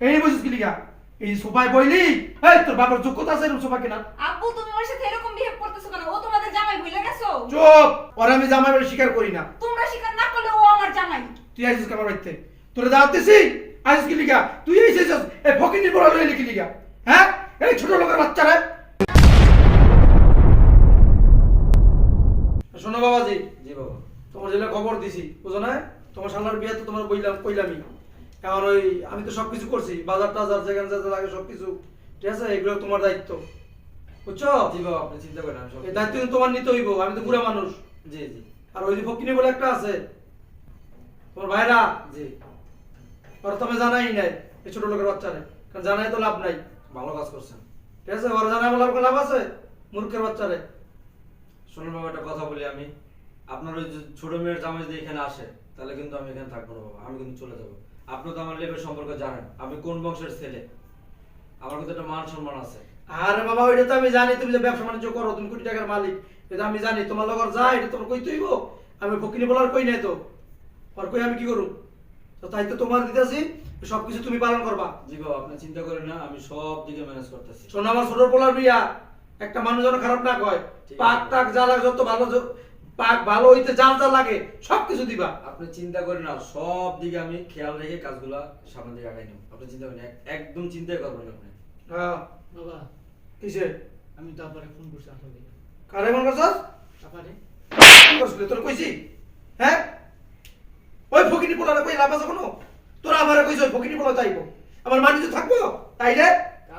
এই বসিস কি লিগা এই সোফায় বইলি এই তোর বাবার যোগ্যতা আছে এরকম সোফা কেনা আব্বু তুমি ওর সাথে এরকম বিহেভ করতেছো কেন? ও তোমাদের জামাই ভুলে গেছো? চুপ ওরে আমি জামাই বলে স্বীকার করি না তোমরা স্বীকার না করলে ও আমার জামাই। তুই আইছিস আমার বাড়িতে তোরে দাওয়াত দিছি আইছিস কি লিগা তুই এসেছিস এই ফকিনির বড় লইলি কি লিগা হ্যাঁ এই ছোট লোকের বাচ্চারা শোনো বাবাজি জি বাবা। তোমার জেলা খবর দিছি বুঝো না তোমার শালার বিয়ে তো তোমার কইলামই এখন ওই আমি তো সবকিছু করছি বাজার টাজার যেখানে যেতে লাগে সবকিছু ঠিক আছে এগুলো তোমার দায়িত্ব বুঝছো জি বাবা, আপনি চিন্তা করেন না, এই দায়িত্ব কিন্তু তোমার নিতে হইব আমি তো বুড়া মানুষ জি জি আর ওই যে ফকিনি বলে একটা আছে তোমার ভাইরা জি, ওরা তুমি জানাই নাই এই ছোট লোকের বাচ্চারে কারণ জানাই তো লাভ নাই ভালো কাজ করছেন। ঠিক আছে ওরা জানাই বলার কোনো লাভ আছে মূর্খের বাচ্চারে শুনুন বাবা, একটা কথা বলি আমি, আপনার ওই যে ছোট মেয়ের জামাই যদি এখানে আসে তাহলে কিন্তু আমি এখানে থাকবো না বাবা, আমি কিন্তু চলে যাবো। আপনি তো আমার লেবের সম্পর্কে জানেন, আমি কোন বংশের ছেলে, আমার কিন্তু একটা মান সম্মান আছে। আরে বাবা ওইটা তো আমি জানি তুমি যে ব্যবসা বাণিজ্য করো তুমি কোটি টাকার মালিক এটা আমি জানি তোমার লগর যায় এটা তোমার কই তুইব আমি ফকিনি বলার কই নাই তো আর কই আমি কি করব তো তাই তো তোমার দিতেছি সবকিছু তুমি পালন করবা জি বাবা, আপনি চিন্তা করেন না, আমি সব দিকে ম্যানেজ করতেছি। শোনো আমার ছোট পোলার বিয়া একটা মানুষ যেন খারাপ না কয় ঠিক আছে। পাক টাক যা লাগে যত ভালো পাক ভালো হইতে যা যা লাগে সবকিছু দিবা আপনি চিন্তা করেন না, সব দিকে আমি খেয়াল রেখে কাজগুলা সামনে দিকে আগাই নেব। আপনি চিন্তা করেন না, একদম চিন্তাই করবেন না আপনি। হ্যাঁ বাবা কিসে আমি তো আবার ফোন করছি আসলে কারে মন করছস আপারে কি করছিস তোর কইছি হ্যাঁ ওই ফকিনি পোলারে কই লাভ আছে কোনো তোরা আমারে কইছ ওই ফকিনি পোলা চাইবো আমার মানি তো থাকবো তাইলে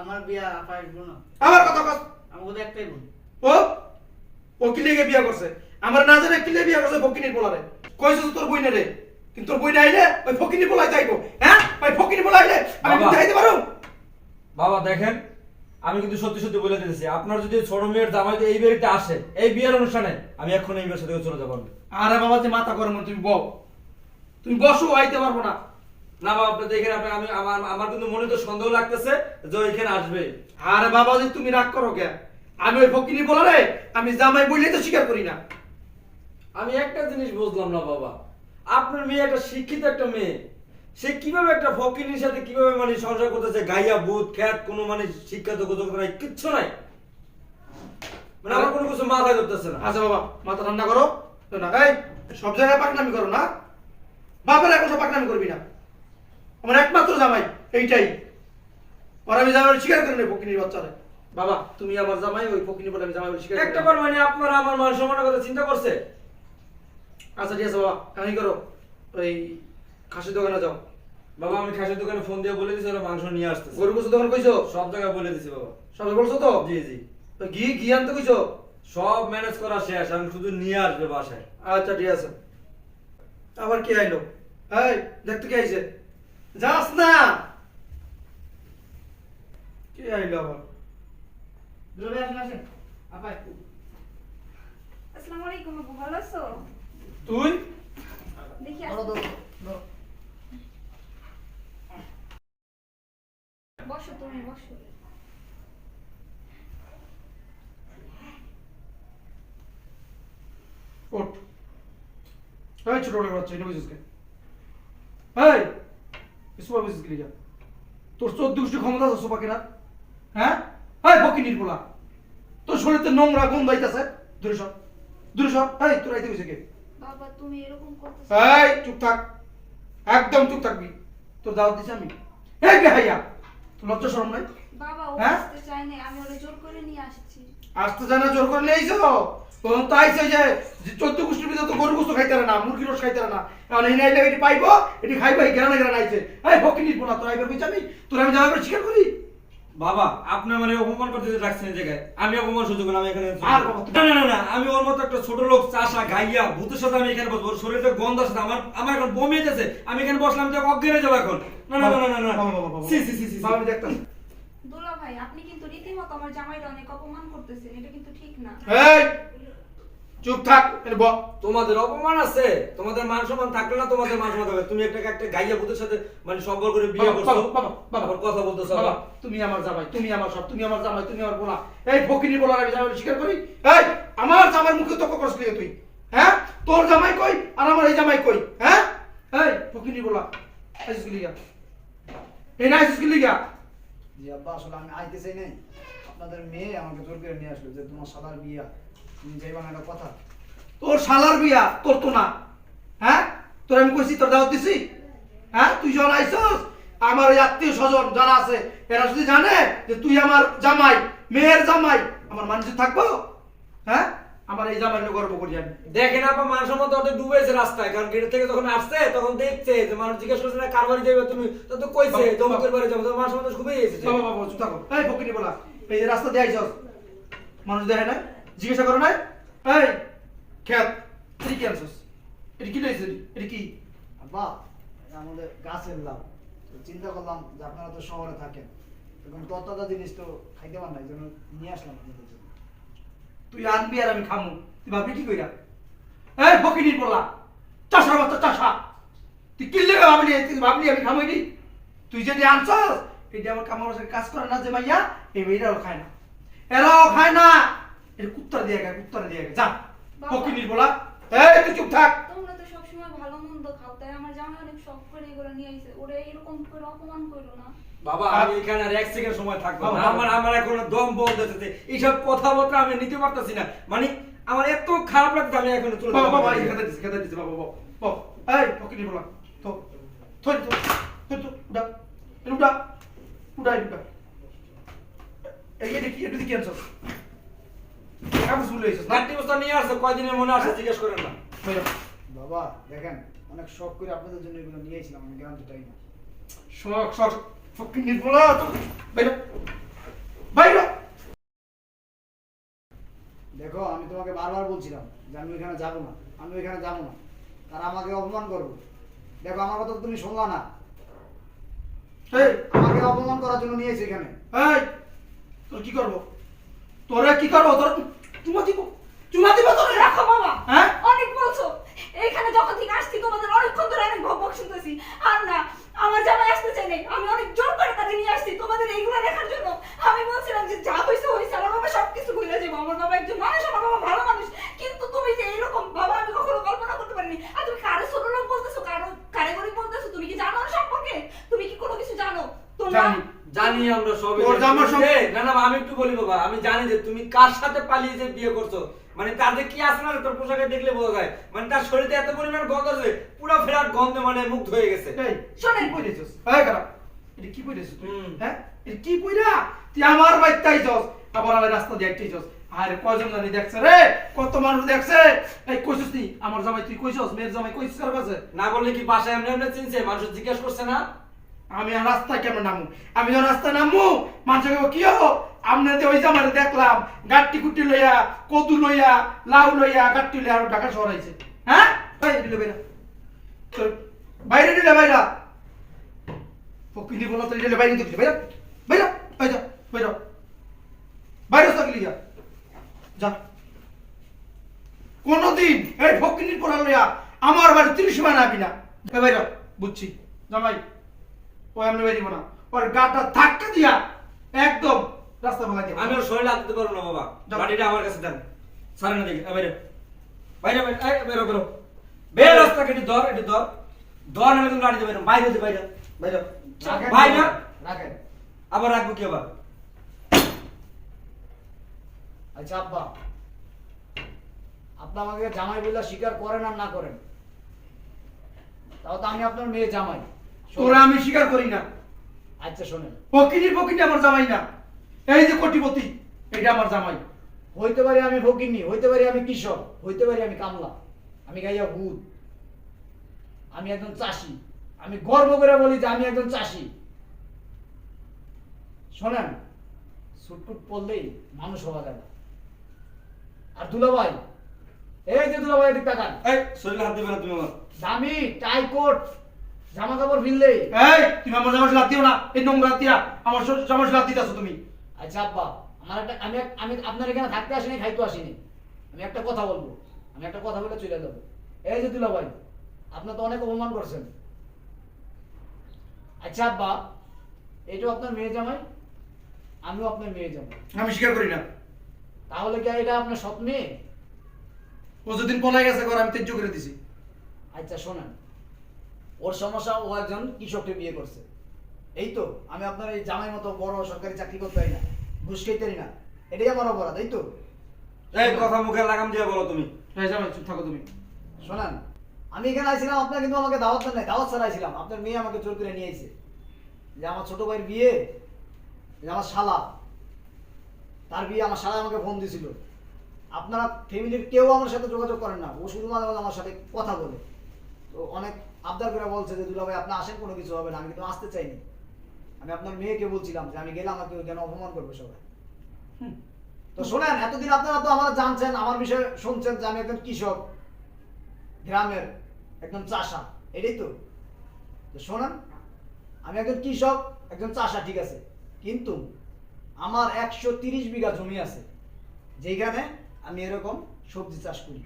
আমার বিয়া আপা আসবো না আমার কথা কস আমাকে তো একটাই বোন ও ও কি লেগে বিয়া করছে আমার না জানে কি লেগে বিয়া করছে ফকিনির পোলারে কইছস তোর বইনে রে কিন্তু তোর বইনে আইলে ওই ফকিনি পোলাই চাইবো হ্যাঁ ওই ফকিনি পোলা আইলে আমি বাবা। চাইতে পারো বাবা দেখেন, আমি কিন্তু সত্যি সত্যি বলে দিতেছি, আপনার যদি ছোট মেয়ের জামাই এই বাড়িতে আসে এই বিয়ের অনুষ্ঠানে, আমি এখন এই বিয়ের সাথে চলে যাবো। আরে বাবা যে মাথা গরম তুমি বউ তুমি বসো আইতে পারবো না না বাবা, আপনি দেখেন, আমি আমার কিন্তু মনে তো সন্দেহ লাগতেছে যে ও এখানে আসবে। আরে বাবা যে তুমি রাগ করো কে আমি ওই ফকিনি পোলারে আমি জামাই বইলে তো স্বীকার করি না আমি একটা জিনিস বুঝলাম না বাবা, আপনার মেয়ে একটা শিক্ষিত একটা মেয়ে, সে কিভাবে একটা ফকিনীর সাথে কিভাবে মানে সংসার করতেছে, গাইয়া ভূত খ্যাত কোনো মানে শিক্ষা যোগ্যতা নাই, কিচ্ছু নাই, মানে আমার কোনো কিছু মাথায় ধরতেছে না। আচ্ছা বাবা মাথা ঠান্ডা করো তো না এই সব জায়গায় পাকনামি করো না বাপের এখন সব পাকনামি করবি না আমার একমাত্র জামাই এইটাই আর আমি জামাই স্বীকার করি না ফকিনির বাচ্চারে বাবা তুমি আমার জামাই ওই ফকিনি বলে আমি জামাই বলে স্বীকার করি একটা না। বার মানে আপনারা আমার মান সম্মানের কথা চিন্তা করছে? আচ্ছা ঠিক আছে বাবা কাহিনী করো ওই খাসির দোকানে যাও বাবা আমি খাসির দোকানে ফোন দিয়ে বলে দিছি ওরা মাংস নিয়ে আসতেছে। গরু গোস্ত দোকান কইছো সব জায়গায় বলে দিছি বাবা। সবাই বলছো তো জি জি, তো ঘি ঘি আনতে কইছো সব ম্যানেজ করা শেষ, আমি শুধু নিয়ে আসবে বাসায়। আচ্ছা ঠিক আছে আবার কে আইলো এই দেখতে কে আইছে যাস না কে আইলো আবার দুলাভাই আসেন আসেন আপা আসসালামু আলাইকুম আব্বু, ভালো আছো? তুই দেখি ধরো ধরো ধরো বসো, তুমি বসো। ওঠ এই ছোট লোকের বাচ্চা এটা বুঝিস কে এই সোফা বুঝিস কি লিগা তোর 14 গোষ্ঠী ক্ষমতা আছে সোফা কেনার হ্যাঁ এই ফকিনির পোলা তোর শরীরে নোংরা গন্ধ আইতাছে দূরে সর এই তোর আইতে কইছে কে বাবা তুমি এরকম করতেছো? এই চুপ থাক একদম চুপ থাকবি তোর দাওয়াত দিছি আমি এই কে হাইয়া তোর লজ্জা শরম নাই বাবা ও হ্যাঁ? আসতে চায় না, আমি ওরে জোর করে নিয়ে আসছি। আসতে জানা জোর করে নিয়ে আইছো তখন তো আইছে যে 14 গোষ্ঠীর ভিতরে তো গরু গোস্ত খাইতে না মুরগি রস খাইতে না এখন এই নাইলে এটি পাইবো এটি খাইবো এই গ্রানে গ্রানে আইছে এই ফকিনির পোলা তোর আইবার কইছ আমি তোর আমি যাওয়ার পর স্বীকার করি বাবা আপনি মানে অপমান করতে রাখছেন এই জায়গায়, আমি অপমান সহ্য করি না, আমি এখানে আর বাবা, না না না না, আমি ওর মতো একটা ছোট লোক চাষা গাইয়া ভূতের সাথে আমি এখানে বসবো, ওর শরীরে গন্ধ আছে, আমার এখন বমি হইতেছে, আমি এখানে বসলাম তো অজ্ঞান হয়ে যাবো এখন। না না না না না বাবা, বাবা, বাবা। সি সি সি সি বাবা আমি দেখতাম দুলা ভাই আপনি কিন্তু রীতিমতো আমার জামাইটা অনেক অপমান করতেছেন, এটা কিন্তু ঠিক না। এই চুপ থাক এনে ব তোমাদের অপমান আছে, তোমাদের মান সম্মান থাকলে না তোমাদের মান সম্মান হবে, তুমি একটা গাইয়া ভূতের সাথে মানে সম্পর্ক করে বিয়ে বাবা, করছো, বাবা, বাবা। আবার কথা বলতেছো। বাবা তুমি আমার জামাই তুমি আমার সব তুমি আমার জামাই তুমি আমার পোলা এই ফকিনি পোলা আমি জামাই বলে স্বীকার করি এই আমার জামাই মুখে তর্ক করছিস তুই হ্যাঁ তোর জামাই কই আর আমার এই জামাই কই হ্যাঁ এই ফকিনি পোলা আইসিস গলিয়া এই না আইছিস কি লিগা? জি আব্বা আসলে আমি আইতে চাই নাই, আপনাদের মেয়ে আমাকে জোর করে নিয়ে আসলো যে তোমার শালার বিয়া, তুমি যাইবা না একটা কথা। তোর শালার বিয়া তোর তো না, হ্যাঁ? তোর আমি কইছি তোর দাওয়াত দিছি, হ্যাঁ? তুই যখন আইছস আমার এই আত্মীয় স্বজন যারা আছে এরা যদি জানে যে তুই আমার জামাই, মেয়ের জামাই, আমার মানুষ থাকবো? হ্যাঁ, আমার এই জামাই নিয়ে গর্ব করি আমি। দেখেন আপা মানুষ মতো অর্ধেক ডুবেছে রাস্তায়, কারণ গেট থেকে যখন আসছে তখন দেখছে যে মানুষ জিজ্ঞেস করছে না কার বাড়ি যাবে তুমি, তো কইছে জমকের বাড়ি যাবো, তো মানুষ মতো ঘুমিয়ে গেছে। বাবা বাবা চুপ থাকো। এই ফকিনি বলা, এই যে রাস্তা দিয়ে আইছস মানুষ দেখে না, জিজ্ঞাসা করো নাই? এই খেত এটি কি আনছস? এটি কি লইছিস? এটি কি? আব্বা এটা আমাদের গাছের লাভ, তো চিন্তা করলাম যে আপনারা তো শহরে থাকেন, এখন তত্ত্বাদা জিনিস তো খাইতে পার না, এই জন্য নিয়ে আসলাম আপনাদের জন্য। তুই আনবি আর আমি খামু, তুই ভাবলি কি কইরা? এই ফকিনির বলা, চাষা বাচ্চা চাষা, তুই কি লেগে ভাবলি? তুই ভাবলি আমি খামু এটি? তুই যদি আনছস এটি আমার কামার সাথে কাজ করে না যে মাইয়া, এই মেয়েরাও খায় না, এরাও খায় না, এটা কুত্তার দিয়ে গায়, কুত্তার দিয়ে গায়। যা ফকিনির বলা, এই তুই চুপ থাক। তোমরা তো সবসময় ভালো মন্দ খাও, তাই আমার জামাই অনেক শখ করে এগুলো নিয়ে আইছে। ওরে এরকম করে অপমান করো না। বাবা আমি এখানে আর এক সেকেন্ড সময় থাকবো না, বাবা, আমার আমার এখন দম বলতেছে, এইসব কথাবার্তা আমি নিতে পারতাছি না, মানে আমার এত খারাপ লাগছে আমি এখন চলে বাবা বাবা যাবো। খেতে দিছে বাবা বাবা বাবা। এই ফকিনির বলা, তো থই তো থই তো উড়া, উড়া উড়া উড়া। এই এটা কি? এটা কি আনছস? কাগজ ভুলে আইছস না? নাট্য বস্তা নিয়ে আসছে, কয়দিনের মনে আসছে জিজ্ঞেস করেন না। বাইরে বাবা দেখেন অনেক শখ করে আপনাদের জন্য এগুলো নিয়ে এসেছিলাম, আমি গ্রামে তাই না। শখ শখ ফকিনির বলা, তো বাইরে বাইরে। দেখো আমি তোমাকে বারবার বলছিলাম যে আমি ওইখানে যাবো না, আমি ওইখানে যাবো না, তারা আমাকে অপমান করবো। দেখো আমার কথা তো তুমি শুনলা না, এই আমাকে অপমান করার জন্য নিয়ে এসে এখানে। এই তোর কি করব? তোরে কি করব? তোর চুমা দিব, চুমা দিব তোরে। রাখো বাবা, হ্যাঁ? অনেক বলছো। এইখানে যখন থেকে আসছি তোমাদের অনেকক্ষণ ধরে অনেক বক বক শুনতেছি। আর না, আমার জামাই আসতে চাই নাই, আমি অনেক জোর করে তাকে নিয়ে আসছি তোমাদের এইগুলো দেখার জন্য। আমি বলছিলাম যে যা হয়েছে হয়েছে, আমার বাবা সবকিছু ভুলে যাবো, আমার বাবা একজন মানুষ, আমার বাবা ভালো মানুষ। কিন্তু তুমি যে এইরকম বাবা আমি কখনো কল্পনা করতে পারিনি। আর তুমি কারে ছোট লোক বলতেছো, কারে গরিব বলতেছো? তুমি কি জানো ওর সম্পর্কে? তুমি কি কোনো কিছু জানো? তোমরা জানি। জানি আমরা সবই তোর জামার সব- না না আমি একটু বলি বাবা, আমি জানি যে তুমি কার সাথে পালিয়ে যে বিয়ে করছো, মানে তাদের কি আছে না তোর পোশাকে দেখলে বোঝা যায়, মানে তার শরীরে এত পরিমাণ গন্ধ আছে, পুরো ফেরার গন্ধে মানে মুগ্ধ হয়ে গেছে। এই শোনেন। কি কইরেছস? এই খারাপ, এটা কি কইরেছস তুই? হুম। হ্যাঁ, এটা কি কইরা তুই আমার বাইতে আইছস, আবার আমার রাস্তা দিয়ে আইছস? আরে কয়জন জানি দেখছে রে, কত মানুষ দেখছে। এই কইছস নি আমার জামাই, তুই কইছস মেয়ের জামাই কইছস কার কাছে? না বললে কি বাসায় এমনি এমনি চিনছে, মানুষ জিজ্ঞেস করছে না? আমি আর রাস্তায় কেমন নামু? আমি যখন রাস্তায় নামু মানুষকে কি হবো? আপনাদের ওই জামারে দেখলাম গাট্টি কুটি লইয়া, কদু লইয়া, লাউ লইয়া, গাট্টি লইয়া আর ঢাকা শহর আইছে। হ্যাঁ, এই দিলে বাইরা, তোর বাইরে দিলে বাইরা, ফকিনি বলা তো দিলে বাইরে দিলে বাইরা, বাইরা বাইরা বাইরা বাইরে থাকলি যা যা। কোনদিন এই ফকিনির পড়া লইয়া আমার বাড়ি 30 মানা আবি না। এ বাইরা, বুঝছি জামাই ও এমনি বেরিব না, ওর গাটা ধাক্কা দিয়া একদম রাস্তা ফেলাই দিব। আমি ওর শরীরে হাত দিতে পারবো না বাবা, যাও। বাড়িটা আমার কাছে দেন, সারে না দেখি। বাইরে বাইরে বাইরে বেরো বেরো বের, রাস্তা কেটে ধর, এটি ধর ধর, আমি তুমি গাড়িতে বেরো, বাইরে দে, বাইরে বাইরে রাখেন, বাইরে রাখেন। আবার রাখবো কি আবার? আচ্ছা আব্বা, আপনি আমাকে জামাই বলে স্বীকার করেন আর না করেন, তাও তো আমি আপনার মেয়ে জামাই। তোরা আমি স্বীকার করি না। আচ্ছা শোনেন, ফকিনি আমার জামাই না, এই যে কোটিপতি এটা আমার জামাই। হইতে পারি আমি ফকিন্নি, হইতে পারি আমি কৃষক, হইতে পারি আমি কামলা, আমি গাইয়া ভূত, আমি একজন চাষি, আমি গর্ব করে বলি যে আমি একজন চাষি। শোনেন, সুটকুট পড়লেই মানুষ হওয়া যায় না। আর দুলাভাই, এই যে দুলাভাই এদিক তাকান, এই শরীরে হাত দিবে না তুমি আমার। দামি টাই কোট জামা কাপড় ফিরলেই। এই তুমি আমার জামাই লাভ দিও না, এই নোংরা দিয়া আমার জামাই লাভ দিতেছো তুমি। আচ্ছা আব্বা, আমার একটা আমি আমি আপনার এখানে থাকতে আসিনি, খাইতে আসিনি, আমি একটা কথা বলবো, আমি একটা কথা বলে চলে যাবো। এই যে দুলাভাই, আপনার তো অনেক অপমান করছেন। আচ্ছা আব্বা, এইটাও আপনার মেয়ে জামাই, আমিও আপনার মেয়ে জামাই, আমি স্বীকার করি না। তাহলে কি এটা আপনার সৎ মেয়ে? ও যেদিন পলাই গেছে ঘর আমি তেজ্য করে দিছি। আচ্ছা শোনেন, ওর সমস্যা, ও একজন কৃষককে বিয়ে করছে, এই তো আমি আপনার এই জামাই মতো বড় সরকারি চাকরি করতে পারি না, ঘুষ খেতে পারি না, এটাই আমার অপরাধ, এই তো। এই কথা মুখে লাগাম দিয়ে বলো তুমি। এই জামাই চুপ থাকো তুমি। শোনেন, আমি এখানে আইছিলাম, আপনার কিন্তু আমাকে দাওয়াত দেন নাই, দাওয়াত ছাড়া আইছিলাম। আপনার মেয়ে আমাকে জোর করে নিয়ে আইছে যে আমার ছোট ভাইয়ের বিয়ে, যে আমার শালা, তার বিয়ে, আমার শালা আমাকে ফোন দিছিল। আপনারা ফ্যামিলির কেউ আমার সাথে যোগাযোগ করেন না, ও শুধু মাঝে মাঝে আমার সাথে কথা বলে। তো অনেক আবদার করে বলছে যে দুলা ভাই আপনি আসেন, কোনো কিছু হবে না। আমি কিন্তু আসতে চাইনি। আমি আপনার মেয়েকে বলছিলাম যে আমি গেলে আমাকে ওইখানে অপমান করবে সবাই। তো শোনেন, এতদিন আপনারা তো আমার জানছেন, আমার বিষয়ে শুনছেন যে আমি একজন কৃষক, গ্রামের একজন চাষা, এটাই তো। তো শোনেন, আমি একজন কৃষক, একজন চাষা, ঠিক আছে, কিন্তু আমার 130 বিঘা জমি আছে যেখানে আমি এরকম সবজি চাষ করি।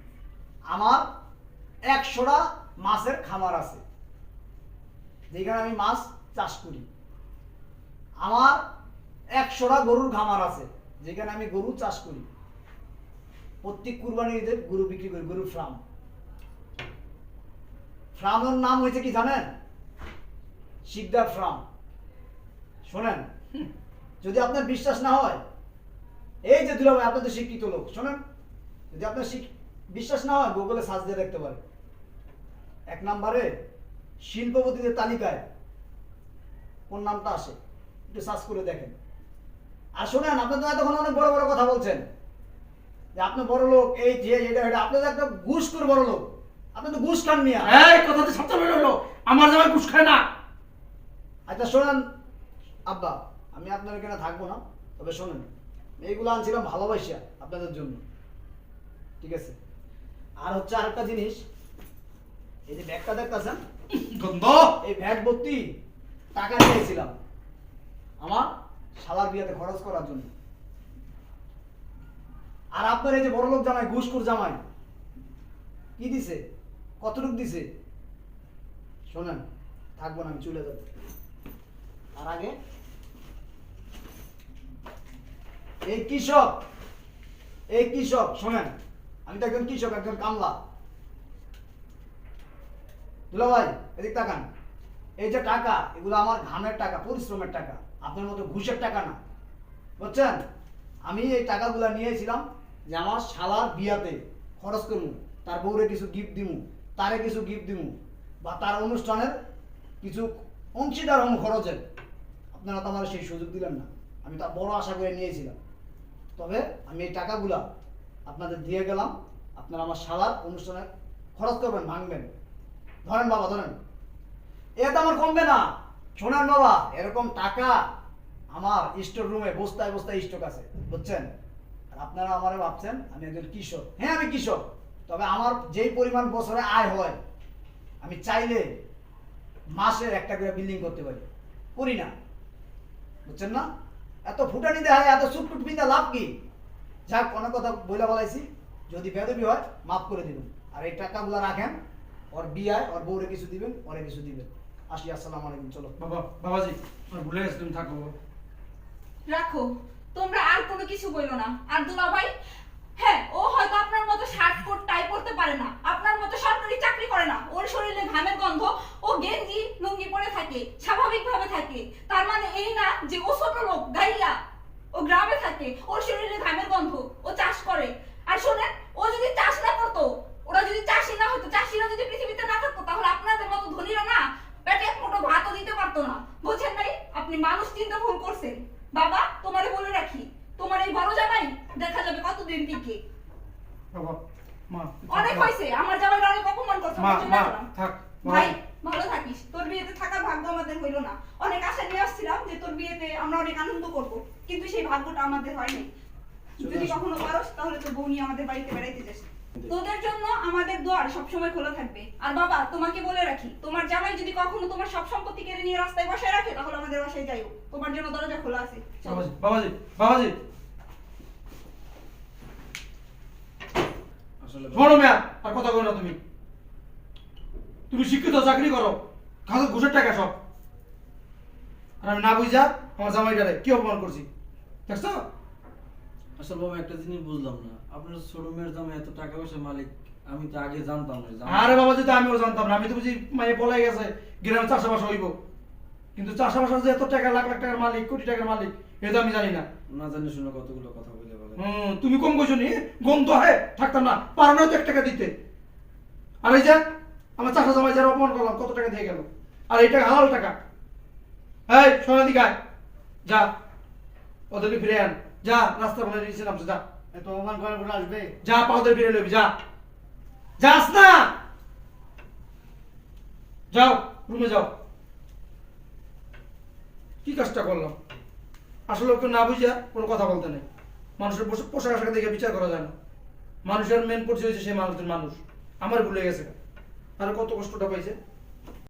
আমার 100টা মাছের খামার আছে যেখানে আমি মাছ চাষ করি। আমার 100টা গরুর খামার আছে যেখানে আমি গরু চাষ করি। প্রত্যেক কুরবানির ঈদে গরু বিক্রি করি, গরুর ফার্ম। ফার্মের নাম হয়েছে কি জানেন? শিকদার ফার্ম। শোনেন, যদি আপনার বিশ্বাস না হয়, এই যে দুলা ভাই আপনি তো শিক্ষিত লোক, শোনেন, যদি আপনার বিশ্বাস না হয় গুগলে সার্চ দিয়ে দেখতে পারেন। 1 নম্বরে শিল্পপতিদের তালিকায় কোন নামটা আসে একটু সার্চ করে দেখেন। আর শোনেন, আপনি তো এতক্ষণ অনেক বড় বড় কথা বলছেন যে আপনি বড় লোক, এই যে এটা এটা, আপনি তো একটা ঘুষ করে বড় লোক, আপনি তো ঘুষ খান মিয়া। এই কথাতে সবচেয়ে বের হলো, আমার জামাই ঘুষ খায় না। আচ্ছা শোনেন আব্বা, আমি আপনার এখানে থাকবো না, তবে শোনেন, এইগুলো আনছিলাম ভালোবাসা আপনাদের জন্য, ঠিক আছে? আর হচ্ছে আরেকটা জিনিস, এই যে ব্যাগটা দেখতেছেন, গন্ধ। এই ব্যাগ ভর্তি টাকা নিয়েছিলাম আমার শালার বিয়েতে খরচ করার জন্য। আর আপনার এই যে বড়লোক জামাই, ঘুষখোর জামাই, কি দিছে, কতটুক দিছে? শোনেন, থাকবো না, আমি চলে যাবো। আর আগে এই কৃষক শোনেন, আমি তো একজন কৃষক, একজন কামলা। দুলা ভাই এদিক তাকান, এই যে টাকা, এগুলো আমার ঘামের টাকা, পরিশ্রমের টাকা, আপনার মতো ঘুষের টাকা না, বুঝছেন? আমি এই টাকাগুলা নিয়েছিলাম যে আমার শালার বিয়াতে খরচ করবো, তার বউরে কিছু গিফট দিমু, তারে কিছু গিফট দিমু, বা তার অনুষ্ঠানের কিছু অংশীদার হম খরচের। আপনারা তো আমার সেই সুযোগ দিলেন না, আমি তা বড় আশা করে নিয়েছিলাম। তবে আমি এই টাকাগুলা আপনাদের দিয়ে গেলাম, আপনারা আমার শালার অনুষ্ঠানে খরচ করবেন, ভাঙবেন। ধরেন বাবা, ধরেন, এটা আমার কমবে না। শোনেন বাবা, এরকম টাকা আমার স্টোর রুমে বস্তায় বস্তায় স্টক আছে, বুঝছেন? আর আপনারা আমারে ভাবছেন আমি একজন কৃষক। হ্যাঁ, আমি কৃষক, তবে আমার যেই পরিমাণ বছরে আয় হয়, আমি চাইলে মাসে একটা করে বিল্ডিং করতে পারি, করি না, বুঝছেন না? এত ফুটানি দেয়, এত সুটকুট বিন্দা লাভ কি? যাক, অনেক কথা বইলা বলাইছি, যদি বেদবি হয় মাফ করে দিবেন। আর এই টাকাগুলো রাখেন, ওর বিয়ায় ওর বউরে কিছু দিবেন, ওরে কিছু দিবেন। আসি, আসসালামু আলাইকুম। চলো বাবাজি, আমি ভুলে গেছি, তুমি থাকো। রাখো, তোমরা আর কোনো কিছু বইলো না। আর দুলা ভাই, হ্যাঁ, ও হয়তো আপনার মতো শার্ট কোট টাই পরতে পারে না, আপনার মতো সরকারি চাকরি করে না, ওর শরীরে ঘামের গন্ধ, ও গেঞ্জি লুঙ্গি পরে থাকে, স্বাভাবিকভাবে থাকে। তার মানে এই না যে ও ছোট লোক, গাইয়া, ও গ্রামে থাকে, ওর শরীরে ঘামের গন্ধ, ও চাষ করে। আর শোনেন, ও যদি চাষ না করতো, ওরা যদি চাষি না হতো, চাষিরা যদি পৃথিবীতে না থাকতো, তাহলে আপনাদের মতো ধনীরা না পেটে এক মুঠো ভাতও দিতে পারতো না। বুঝছেন নাই? আপনি মানুষ চিন্তা ভুল করছেন। বাবা, তোমারে বলে রাখি, তোমার এই বড় জামাই দেখা যাবে কতদিন টিকে। বাবা, মা, অনেক হয়েছে, আমার জামাইরা অনেক অপমান করছে। মা, বুঝছেন মা, না? থাক। ভাই, ভালো থাকিস। তোর বিয়েতে থাকার ভাগ্য আমাদের হইলো না। অনেক আশা নিয়ে আসছিলাম যে তোর বিয়েতে আমরা অনেক আনন্দ করব, কিন্তু সেই ভাগ্যটা আমাদের হয়নি। যদি কখনো পারোস, তাহলে তোর বউ নিয়ে আমাদের বাড়িতে বেড়াইতে যাস। তোদের জন্য আমাদের দ্বার সবসময় খোলা থাকবে। আর বাবা, তোমাকে বলে রাখি, তোমার জামাই যদি কখনো তোমার সব সম্পত্তি কেড়ে নিয়ে রাস্তায় বসায় রাখে, তাহলে আমাদের বাসায় যাইও, তোমার জন্য দরজা খোলা আছে। চলো। বাবাজি, বাবাজি, বাবাজি, আসলে শোনো মিয়া, আর কথা কই না তুমি। তুমি শিক্ষিত, চাকরি করো, খাও ঘুষের টাকা সব। আর আমি না বুঝা আমার জামাইটারে কি অপমান করছি, দেখছো? আসলে বাবা একটা জিনিস বুঝলাম না, আপনার ছোট মেয়ের জামাই এত টাকা পয়সা মালিক, আমি তো আগে জানতাম না। আরে বাবাজি, তো আমিও জানতাম না, আমি তো বুঝি মায়ে পলাই গেছে, গ্রামে চাষাবাস হইব। কিন্তু চাষাবাসার যে এত টাকা লাখ লাখ টাকার মালিক কোটি টাকার মালিক এটা আমি জানি না। না জানি শুনে কতগুলো কথা বলে বলে। তুমি কম কইছো নি, গন্ধ হয় থাকতাম না, পারো না তো 1 টাকা দিতে। আর এই যে আমার চাষা জামাই যারা অপমান করলাম কত টাকা দিয়ে গেল, আর এই টাকা হালাল টাকা। এই সোনা দিকে আয়, যা ওদেরকে ফিরে আন, যা রাস্তা বলে নিচে নামছে, যা এত অপমান করার পর আসবে? যা পাওদের ফিরে লবি, যা যাস না, যাও রুমে যাও। কি কাজটা করলাম আসলে, ওকে না বুঝিয়া কোনো কথা বলতে নেই। মানুষের পোশাক আশাক দেখে বিচার করা যায় না। মানুষের মেন পরিচয় হচ্ছে সেই মানুষের মানুষ। আমার ভুলে গেছে, আর কত কষ্টটা পাইছে।